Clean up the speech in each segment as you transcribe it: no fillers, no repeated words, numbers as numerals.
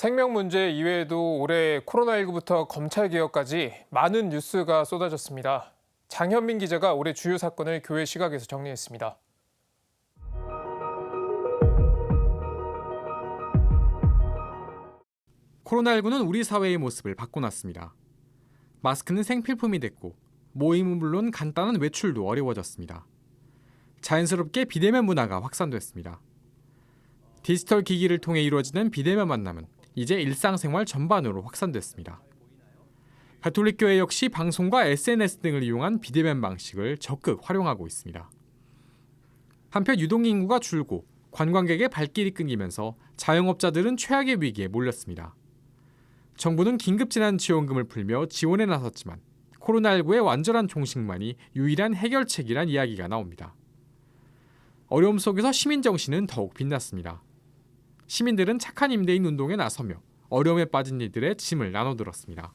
생명 문제 이외에도 올해 코로나19부터 검찰 개혁까지 많은 뉴스가 쏟아졌습니다. 장현민 기자가 올해 주요 사건을 교회 시각에서 정리했습니다. 코로나19는 우리 사회의 모습을 바꿔놨습니다. 마스크는 생필품이 됐고 모임은 물론 간단한 외출도 어려워졌습니다. 자연스럽게 비대면 문화가 확산됐습니다. 디지털 기기를 통해 이루어지는 비대면 만남은 이제 일상생활 전반으로 확산됐습니다. 가톨릭교회 역시 방송과 SNS 등을 이용한 비대면 방식을 적극 활용하고 있습니다. 한편 유동인구가 줄고 관광객의 발길이 끊기면서 자영업자들은 최악의 위기에 몰렸습니다. 정부는 긴급재난지원금을 풀며 지원에 나섰지만 코로나19의 완전한 종식만이 유일한 해결책이란 이야기가 나옵니다. 어려움 속에서 시민정신은 더욱 빛났습니다. 시민들은 착한 임대인 운동에 나서며 어려움에 빠진 이들의 짐을 나눠들었습니다.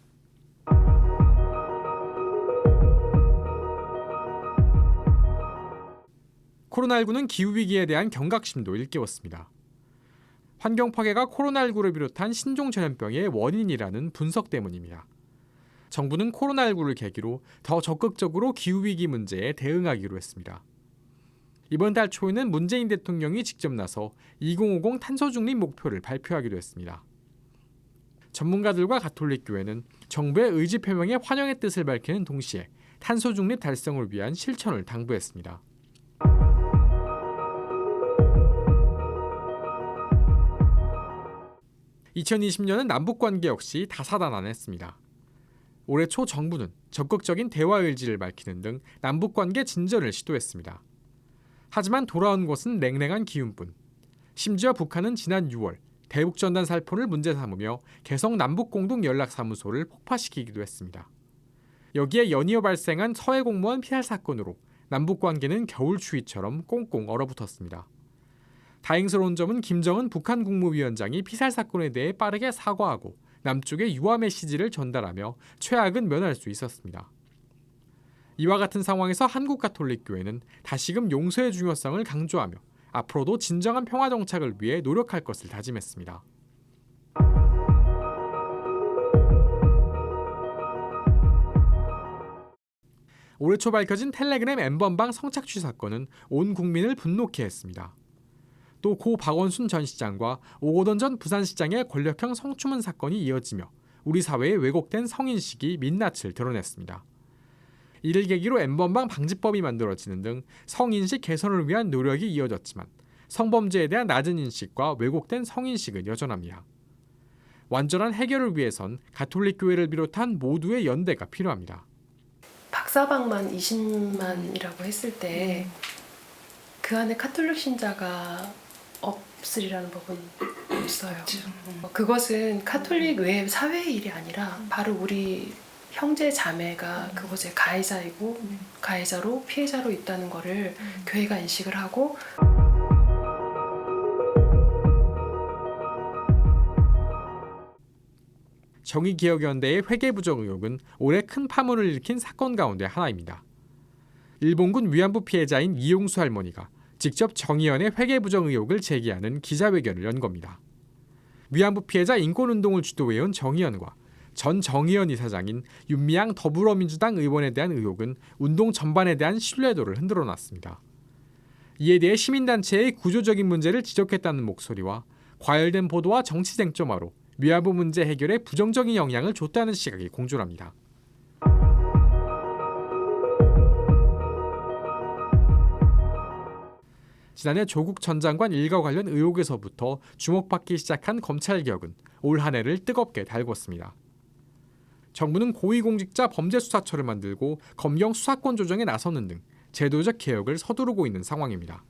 코로나19는 기후위기에 대한 경각심도 일깨웠습니다. 환경 파괴가 코로나19를 비롯한 신종 전염병의 원인이라는 분석 때문입니다. 정부는 코로나19를 계기로 더 적극적으로 기후위기 문제에 대응하기로 했습니다. 이번 달 초에는 문재인 대통령이 직접 나서 2050 탄소 중립 목표를 발표하기도 했습니다. 전문가들과 가톨릭교회는 정부의 의지 표명에 환영의 뜻을 밝히는 동시에 탄소 중립 달성을 위한 실천을 당부했습니다. (2020년은) 남북관계 역시 다사다난했습니다. 올해 초 정부는 적극적인 대화 의지를 밝히는 등 남북관계 진전을 시도했습니다. 하지만 돌아온 것은 냉랭한 기운뿐. 심지어 북한은 지난 6월 대북전단 살포를 문제 삼으며 개성 남북공동연락사무소를 폭파시키기도 했습니다. 여기에 연이어 발생한 서해 공무원 피살 사건으로 남북관계는 겨울추위처럼 꽁꽁 얼어붙었습니다. 다행스러운 점은 김정은 북한 국무위원장이 피살 사건에 대해 빠르게 사과하고 남쪽에 유화 메시지를 전달하며 최악은 면할 수 있었습니다. 이와 같은 상황에서 한국가톨릭교회는 다시금 용서의 중요성을 강조하며 앞으로도 진정한 평화 정착을 위해 노력할 것을 다짐했습니다. 올해 초 밝혀진 텔레그램 N번방 성착취 사건은 온 국민을 분노케 했습니다. 또 고 박원순 전 시장과 오거돈 전 부산시장의 권력형 성추문 사건이 이어지며 우리 사회의 왜곡된 성인식이 민낯을 드러냈습니다. 이를 계기로 N번방 방지법이 만들어지는 등 성인식 개선을 위한 노력이 이어졌지만 성범죄에 대한 낮은 인식과 왜곡된 성인식은 여전합니다. 완전한 해결을 위해선 가톨릭교회를 비롯한 모두의 연대가 필요합니다. 박사방만 20만이라고 했을 때 그 안에 카톨릭 신자가 없으리라는 법은 없어요. 그것은 카톨릭 외 사회의 일이 아니라 바로 우리 형제 자매가 그것의 가해자이고 가해자로 피해자로 있다는 것을 교회가 인식을 하고 정의기억연대의 회계부정 의혹은 올해 큰 파문을 일으킨 사건 가운데 하나입니다. 일본군 위안부 피해자인 이용수 할머니가 직접 정의연의 회계부정 의혹을 제기하는 기자회견을 연 겁니다. 위안부 피해자 인권운동을 주도해온 정의연과 전 정의연 이사장인 윤미향 더불어민주당 의원에 대한 의혹은 운동 전반에 대한 신뢰도를 흔들어놨습니다. 이에 대해 시민단체의 구조적인 문제를 지적했다는 목소리와 과열된 보도와 정치 쟁점화로 위안부 문제 해결에 부정적인 영향을 줬다는 시각이 공존합니다. 지난해 조국 전 장관 일가 관련 의혹에서부터 주목받기 시작한 검찰개혁은 올 한 해를 뜨겁게 달궜습니다. 정부는 고위공직자 범죄수사처를 만들고 검경 수사권 조정에 나서는 등 제도적 개혁을 서두르고 있는 상황입니다.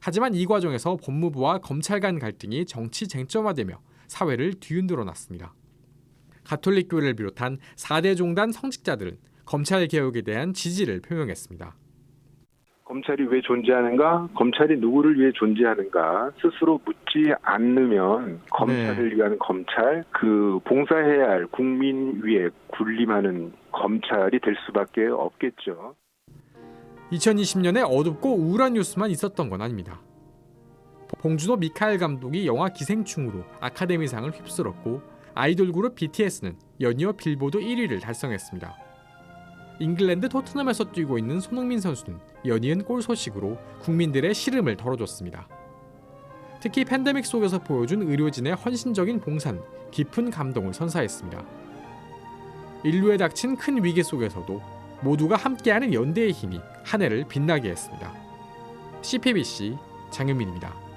하지만 이 과정에서 법무부와 검찰 간 갈등이 정치 쟁점화되며 사회를 뒤흔들어 놨습니다. 가톨릭교회를 비롯한 4대 종단 성직자들은 검찰개혁에 대한 지지를 표명했습니다. 검찰이 왜 존재하는가? 검찰이 누구를 위해 존재하는가? 스스로 묻지 않으면 검찰을 위한 검찰, 그 봉사해야 할 국민 위에 군림하는 검찰이 될 수밖에 없겠죠. 2020년에 어둡고 우울한 뉴스만 있었던 건 아닙니다. 봉준호 미카엘 감독이 영화 기생충으로 아카데미상을 휩쓸었고 아이돌 그룹 BTS는 연이어 빌보드 1위를 달성했습니다. 잉글랜드 토트넘에서 뛰고 있는 손흥민 선수는 연이은 골 소식으로 국민들의 시름을 덜어줬습니다. 특히 팬데믹 속에서 보여준 의료진의 헌신적인 봉사는 깊은 감동을 선사했습니다. 인류에 닥친 큰 위기 속에서도 모두가 함께하는 연대의 힘이 한 해를 빛나게 했습니다. CPBC 장윤민입니다.